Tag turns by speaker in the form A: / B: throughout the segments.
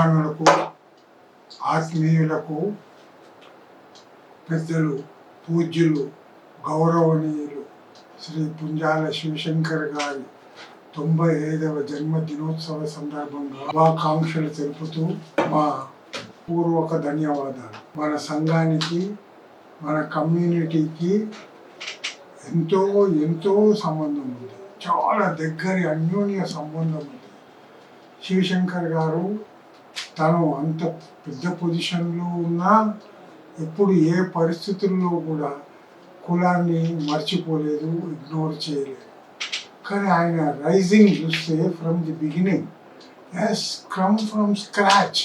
A: అభిమానులకు, ఆత్మీయులకు, పెద్దలు, పూజ్యులు, గౌరవనీయులు శ్రీ పుంజాల శివశంకర్ గారి 95వ జన్మదినోత్సవ సందర్భంగా శుభాకాంక్షలు తెలుపుతూ మా పూర్వక ధన్యవాదాలు. మన సంఘానికి, మన కమ్యూనిటీకి ఎంతో ఎంతో సంబంధం ఉంది, చాలా దగ్గరి అన్యోన్య సంబంధం ఉంది. శివశంకర్ గారు తను అంత పెద్ద పొజిషన్లో ఉన్నా ఎప్పుడు ఏ పరిస్థితుల్లో కూడా కులాన్ని మర్చిపోలేదు, ఇగ్నోర్ చేయలేదు. కానీ ఆయన రైజింగ్ చూస్తే from the beginning as come from scratch.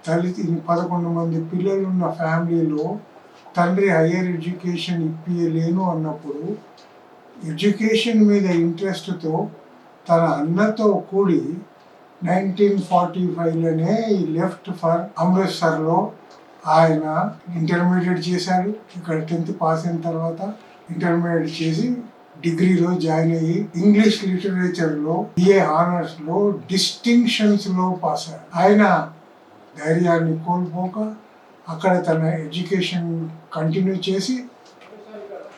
A: 11 మంది పిల్లలు ఉన్న ఫ్యామిలీలో తండ్రి హయ్యర్ ఎడ్యుకేషన్ ఇప్పియలేను అన్నప్పుడు ఎడ్యుకేషన్ మీద ఇంట్రెస్ట్తో తన అన్నతో కూడి 1945లోనే ఈ లెఫ్ట్ ఫర్ అమృత్సర్లో ఆయన ఇంటర్మీడియట్ చేశాడు. ఇక్కడ 10th పాస్ అయిన తర్వాత ఇంటర్మీడియట్ చేసి డిగ్రీలో జాయిన్ అయ్యి ఇంగ్లీష్ లిటరేచర్లో BA ఆనర్స్లో డిస్టింక్షన్స్లో పాస్ అయ్యాడు. ఆయన ధైర్యాన్ని కోల్పోక అక్కడ తన ఎడ్యుకేషన్ కంటిన్యూ చేసి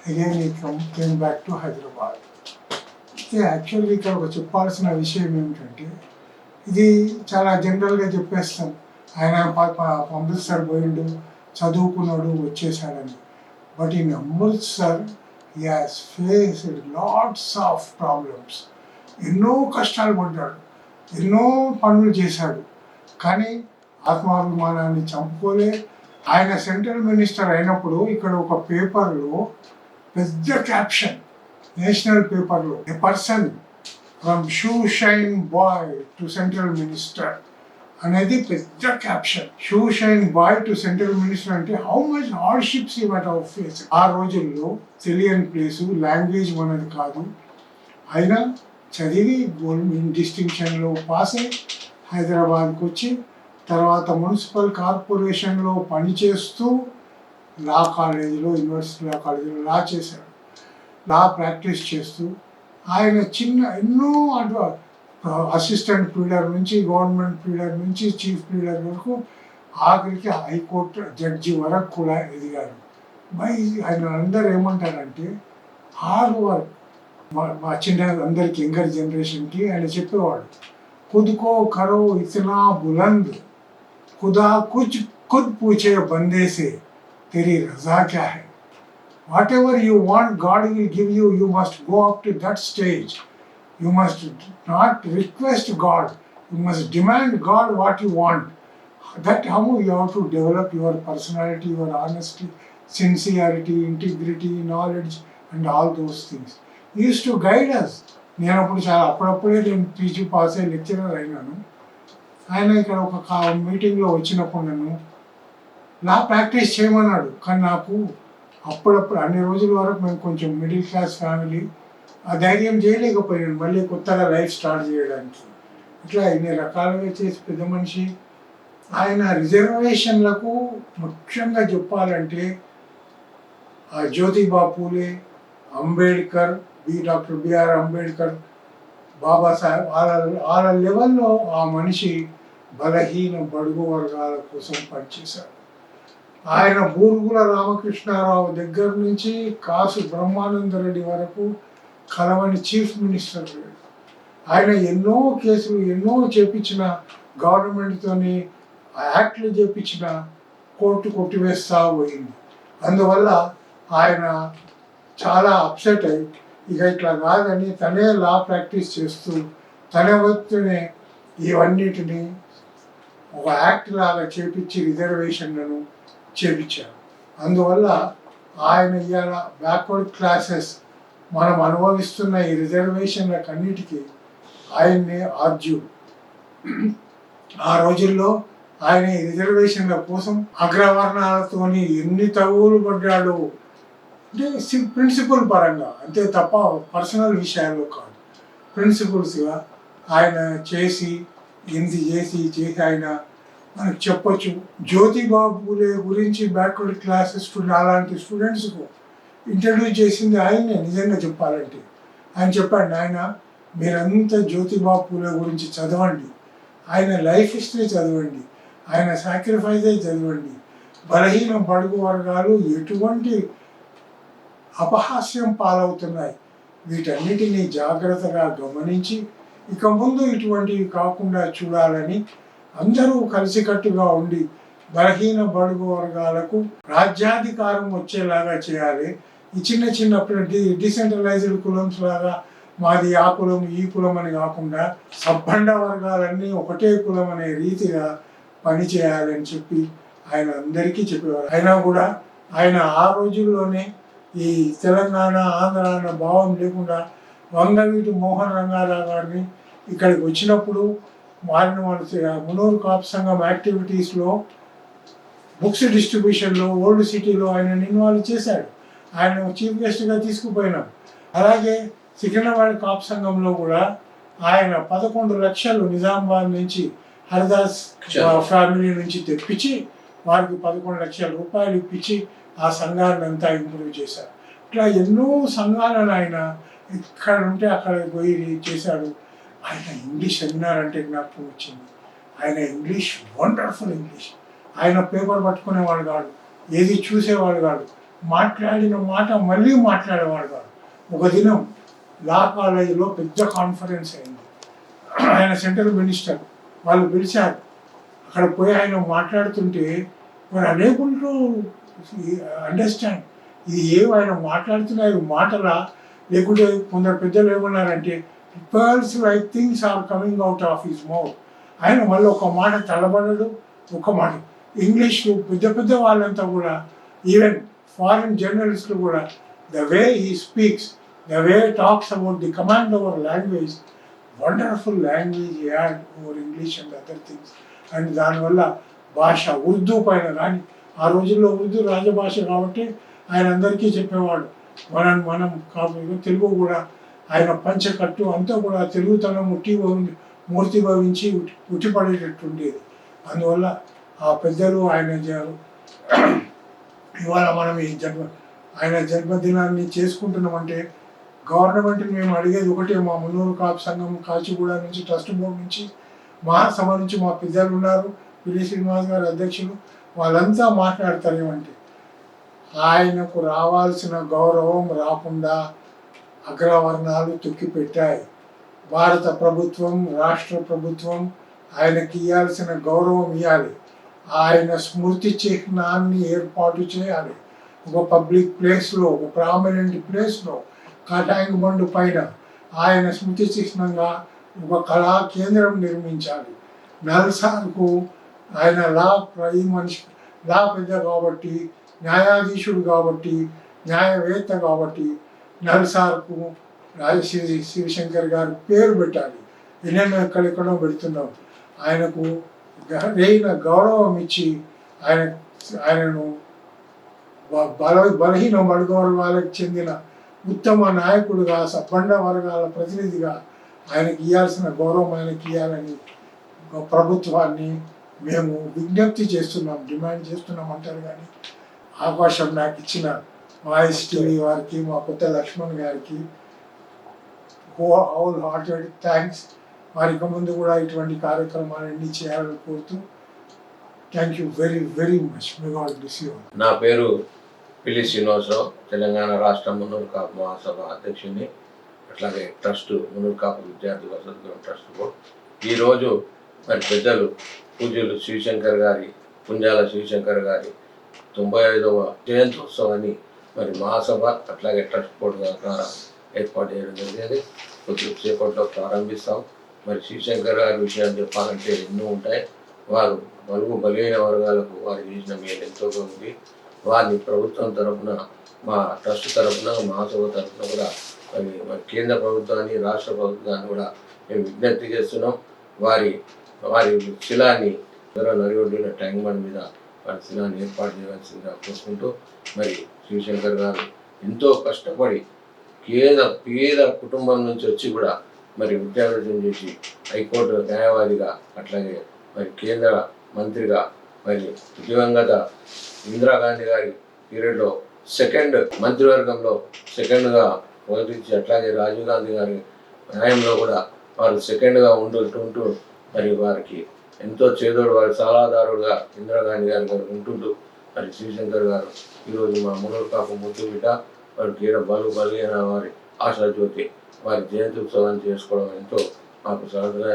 A: అగైన్ ఈ కేమ్ బ్యాక్ టు హైదరాబాద్. అయితే యాక్చువల్లీ ఇక్కడ ఒక చెప్పాల్సిన విషయం ఏమిటంటే, ఇది చాలా జనరల్గా చెప్పేస్తాం, ఆయన అమృత్సర్ పోయిండు, చదువుకున్నాడు, వచ్చేసాడని. But in Amritsar he has faced lots of problems. ఎన్నో కష్టాలు పడ్డాడు, ఎన్నో పనులు చేశాడు, కానీ ఆత్మాభిమానాన్ని చంపుకోలే. ఆయన సెంట్రల్ మినిస్టర్ అయినప్పుడు ఇక్కడ ఒక పేపర్లో పెద్ద క్యాప్షన్, నేషనల్ పేపర్లో, a person from shoe shine boy to central minister అనేది పెద్ద caption. Shoe shine boy to central minister అంటే how much hardships he might have face. ఆ రోజుల్లో తెలియని ప్లేసు, లాంగ్వేజ్ మనది కాదు. అయినా చదివి డిస్టింక్షన్లో పాస్ అయ్యి హైదరాబాద్కి వచ్చి తర్వాత మున్సిపల్ కార్పొరేషన్లో పనిచేస్తూ లా కాలేజీలో, యూనివర్సిటీ లా కాలేజీలో లా చేశాడు. లా ప్రాక్టీస్ చేస్తూ ఆయన ఎన్నో అసిస్టెంట్ ప్లీడర్ నుంచి, గవర్నమెంట్ ప్లీడర్ నుంచి, చీఫ్ ప్లీడర్ వరకు, ఆఖరికి హైకోర్టు జడ్జి వరకు కూడా ఎదిగాడు. ఆయన అందరూ ఏమంటారంటే హార్డ్ వర్క్. మా చిన్న అందరికి యంగర్ జనరేషన్కి ఆయన చెప్పేవాడు, खुद को करो इतना बुलंद, खुदा कुछ खुद पूछे बंदे से तेरी रजा क्या है. Whatever you want, God will give you. You must go up to that stage. You must not request God. You must demand God what you want. That how you have to develop your personality, your honesty, sincerity, integrity, knowledge, and all those things. He used to guide us. నేను అప్పుడప్పుడే నేను PG pass అయ్యి lecturer అయినాను. ఆయన ఇక్కడ ఒక మీటింగ్లో వచ్చినప్పుడు నన్ను లా ప్రాక్టీస్ చేయమన్నాడు. కానీ నాకు అప్పుడప్పుడు అన్ని రోజుల వరకు మేము కొంచెం మిడిల్ క్లాస్ ఫ్యామిలీ, ఆ ధైర్యం చేయలేకపోయాను మళ్ళీ కొత్తగా లైఫ్ స్టార్ట్ చేయడానికి. ఇట్లా ఇన్ని రకాలుగా చేసి పెద్ద మనిషి. ఆయన రిజర్వేషన్లకు ముఖ్యంగా చెప్పాలంటే జ్యోతిబా పూలే, అంబేద్కర్, డాక్టర్ బిఆర్ అంబేద్కర్, బాబాసాహెబ్, వాళ్ళ లెవెల్లో ఆ మనిషి బలహీన బడుగు వర్గాల కోసం పనిచేశాడు. ఆయన బూరుగుల రామకృష్ణారావు దగ్గర నుంచి కాసు బ్రహ్మానందరెడ్డి వరకు కలవని చీఫ్ మినిస్టర్. ఆయన ఎన్నో కేసులు ఎన్నో చేపించిన, గవర్నమెంట్తోని యాక్ట్లు చేపించిన, కోర్టు కొట్టివేస్తా పోయింది. అందువల్ల ఆయన చాలా అప్సెట్ అయ్యి ఇక ఇట్లా కాదని తనే లా ప్రాక్టీస్ చేస్తూ తన వస్తునే ఇవన్నిటిని ఒక యాక్ట్ లాగా చేపించి రిజర్వేషన్లను చేపించారు. అందువల్ల ఆయన ఇవాళ బ్యాక్వర్డ్ క్లాసెస్ మనం అనుభవిస్తున్న ఈ రిజర్వేషన్లకు అన్నిటికీ ఆయన్నే ఆర్జ్యుడు. ఆ రోజుల్లో ఆయన ఈ రిజర్వేషన్ల కోసం అగ్రవర్ణాలతోని ఎన్ని తగువులు పడ్డాడు అంటే ప్రిన్సిపల్ పరంగా, అంతే తప్ప పర్సనల్ విషయాల్లో కాదు. ప్రిన్సిపల్స్గా ఆయన చేసి ఆయన మనకు చెప్పొచ్చు. జ్యోతిబా పూలే గురించి బ్యాక్వర్డ్ క్లాసెస్ అలాంటి స్టూడెంట్స్కు ఇంట్రడ్యూస్ చేసింది ఆయనే. నిజంగా చెప్పాలంటే ఆయన చెప్పాడు, నాయన మీరంతా జ్యోతిబా పూలే గురించి చదవండి, ఆయన లైఫ్ హిస్టరీ చదవండి, ఆయన సాక్రిఫైజే చదవండి. బలహీన బడుగు వర్గాలు ఎటువంటి అపహాస్యం పాలవుతున్నాయి, వీటన్నిటినీ జాగ్రత్తగా గమనించి ఇక ముందు ఇటువంటివి కాకుండా చూడాలని అందరూ కలిసికట్టుగా ఉండి బలహీన బడుగు వర్గాలకు రాజ్యాధికారం వచ్చేలాగా చేయాలి. ఈ చిన్న చిన్న డిసెంట్రలైజ్డ్ కులమ్స్ లాగా మాది ఆ కులం ఈ కులం అని కాకుండా సబ్బండ వర్గాలన్నీ ఒకటే కులం అనే రీతిగా పని చేయాలని చెప్పి ఆయన అందరికీ చెప్పేవారు. అయినా కూడా ఆయన ఆ రోజుల్లోనే ఈ తెలంగాణ ఆంధ్ర అన్న భావం లేకుండా వంగవీటి మోహన్ రంగారావు గారిని ఇక్కడికి వచ్చినప్పుడు వారిని మునూరు కాపు సంఘం యాక్టివిటీస్లో బుక్స్ డిస్ట్రిబ్యూషన్లో ఓల్డ్ సిటీలో ఆయన ఇన్వాల్వ్ చేశాడు. ఆయన చీఫ్ గెస్ట్గా తీసుకుపోయినాం. అలాగే సికింద్రాబాద్ కాపు సంఘంలో కూడా ఆయన 11 లక్షలు నిజామాబాద్ నుంచి హరిదాస్ ఫ్యామిలీ నుంచి తెప్పించి వారికి 11 లక్షల రూపాయలు ఇప్పించి ఆ సంఘాన్ని అంతా ఇంప్రూవ్ చేశారు. ఇట్లా ఎన్నో సంఘాలను ఆయన ఇక్కడ ఉంటే అక్కడ పోయి చేశాడు. ఆయన ఇంగ్లీష్ విన్నారంటే జ్ఞాపకం వచ్చింది. ఆయన ఇంగ్లీష్ వండర్ఫుల్ ఇంగ్లీష్. ఆయన పేపర్ పట్టుకునేవాడు కాదు, ఏది చూసేవాడు కాదు, మాట్లాడిన మాట మళ్ళీ మాట్లాడేవాడు కాదు. ఒక దినం లా కాలేజీలో పెద్ద కాన్ఫరెన్స్ అయింది. ఆయన సెంట్రల్ మినిస్టర్ వాళ్ళు పిలిచారు. అక్కడ పోయి ఆయన మాట్లాడుతుంటే మరి అనేబుల్ టు అండర్స్టాండ్ ఇది ఆయన మాట్లాడుతున్నారు మాటలా, లేకుంటే కొందరు పెద్దలు ఏమన్నారంటే pearls like things are coming out of his mouth. ఆయన మళ్ళీ ఒక మాట తడబడడు, ఒక మాట ఇంగ్లీష్లో పెద్ద పెద్ద వాళ్ళంతా కూడా ఈవెన్ ఫారిన్ జర్నలిస్టులు కూడా the way he speaks, the way he talks about the command over language, wonderful language he had over English and other things. And దానివల్ల భాష ఉర్దూ పైన కానీ ఆ రోజుల్లో ఉర్దూ రాజభాష కాబట్టి ఆయన అందరికీ చెప్పేవాడు. మనం తెలుగు కూడా ఆయన పంచకట్టు అంతా కూడా తెలుగుతనం మూర్తి భవించి ఉట్టిపడేటట్టు ఉండేది. అందువల్ల ఆ పెద్దలు ఆయన ఇవాళ మనం ఈ ఆయన జన్మదినాన్ని చేసుకుంటున్నామంటే గవర్నమెంట్ని మేము అడిగేది ఒకటే, మా మున్నూరు కాపు సంఘం కాచిగూడ నుంచి ట్రస్ట్ బోర్డు నుంచి మహాసభ నుంచి మా పెద్దలు ఉన్నారు, పిల్లి శ్రీనివాస్ గారు అధ్యక్షులు, వాళ్ళంతా మాట్లాడతారు ఏమంటే ఆయనకు రావాల్సిన గౌరవం రాకుండా అగ్రవర్ణాలు తొక్కిపెట్టాయి. భారత ప్రభుత్వం రాష్ట్ర ప్రభుత్వం ఆయనకి ఇవ్వాల్సిన గౌరవం ఇవ్వాలి. ఆయన స్మృతి చిహ్నాన్ని ఏర్పాటు చేయాలి. ఒక పబ్లిక్ ప్లేస్లో, ఒక ప్రామినెంట్ ప్లేస్లో కాటాంగ్ బండు పైన ఆయన స్మృతి చిహ్నంగా ఒక కళా కేంద్రం నిర్మించాలి. నల్సార్కు ఆయన లా పెద్ద కాబట్టి, న్యాయాధీశుడు కాబట్టి, న్యాయవేత్త కాబట్టి నల్సార్కు రాజశ్రీ శివశంకర్ గారు పేరు పెట్టాలి. ఎన్నెన్నో ఎక్కడెక్కడో పెడుతున్నాం. ఆయనకు గౌరవం ఇచ్చి ఆయనను బలహీన బడుగు వర్గాలకు చెందిన ఉత్తమ నాయకుడిగా, సబ్బండ వర్గాల ప్రతినిధిగా ఆయనకి ఇవ్వాల్సిన గౌరవం ఆయనకి ఇవ్వాలని ప్రభుత్వాన్ని మేము విజ్ఞప్తి చేస్తున్నాం, డిమాండ్ చేస్తున్నాం అంటారు. కానీ అవకాశం నాకు ఇచ్చిన వాయిస్ టీవీ వారికి, మా కొత్త లక్ష్మణ్ గారికి హోల్ హార్టెడ్ థ్యాంక్స్. వారికి ముందు కూడా ఇటువంటి కార్యక్రమాలన్నీ చేయాలని కోరుతూ thank you very very much. May God bless you.
B: నా పేరు పిల్లి శ్రీనివాసరావు, తెలంగాణ రాష్ట్ర మున్నూరు కాపు మహాసభ అధ్యక్షుడిని, అట్లాగే ట్రస్ట్ మున్నూరు కాపు విద్యార్థి వసతి ట్రస్ట్ బోర్డు. ఈరోజు మరి పెద్దలు పూజ్యులు శివశంకర్ గారి, పుంజాల శివశంకర్ గారి 95వ జయంతోత్సవాన్ని మరి మహాసభ అట్లాగే ట్రస్ట్ బోర్డు ద్వారా ఏర్పాటు చేయడం జరిగింది. కొద్దిసేపట్లో ప్రారంభిస్తాం. మరి శివశంకర్ గారి విషయాలు చెప్పాలంటే ఎన్నో ఉంటాయి. వారు బలహీన వర్గాలకు వారు చేసిన మేలు ఎంతో ఉంది. వారిని ప్రభుత్వం తరఫున, మా ట్రస్ట్ తరఫున, మహాసభ తరఫున కూడా మరి కేంద్ర ప్రభుత్వాన్ని, రాష్ట్ర ప్రభుత్వాన్ని కూడా మేము విజ్ఞప్తి చేస్తున్నాం. వారి శిలాన్ని నరిగొడ్డిన ట్యాంక్ బండ్ మీద వారి శిలాన్ని ఏర్పాటు చేయవలసిందిగా కోరుకుంటూ, మరి శివశంకర్ గారు ఎంతో కష్టపడి పేద కుటుంబం నుంచి వచ్చి కూడా మరి విద్యాభ్యాసం చేసి హైకోర్టు న్యాయవాదిగా, అట్లాగే మరి కేంద్ర మంత్రిగా, మరి దివంగత ఇందిరాగాంధీ గారి పీరియడ్లో సెకండ్ మంత్రివర్గంలో సెకండ్గా మొదటించి, అట్లాగే రాజీవ్ గాంధీ గారి న్యాయంలో కూడా వారు సెకండ్గా ఉంటూ మరి వారికి ఎంతో చేదోడు వారి సలహాదారుడుగా ఇందిరాగాంధీ గారు ఉంటుంటూ మరి శివశంకర్ గారు ఈరోజు మా మునూరు కాపు ముద్దు బిడ్డ వారి క్రీడ బలిగిన వారి ఆశాజ్యోతి వారి జయంతి ఉత్సవాన్ని చేసుకోవడం ఎంతో మాకు సహజంగా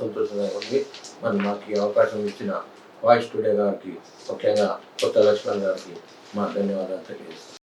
B: సంతోషంగా ఉంది. మరి మాకు ఈ అవకాశం ఇచ్చిన వాయిస్ టుడే గారికి, ముఖ్యంగా కొత్త లక్ష్మణ్ గారికి మా ధన్యవాదాలు తెలియజేస్తాం.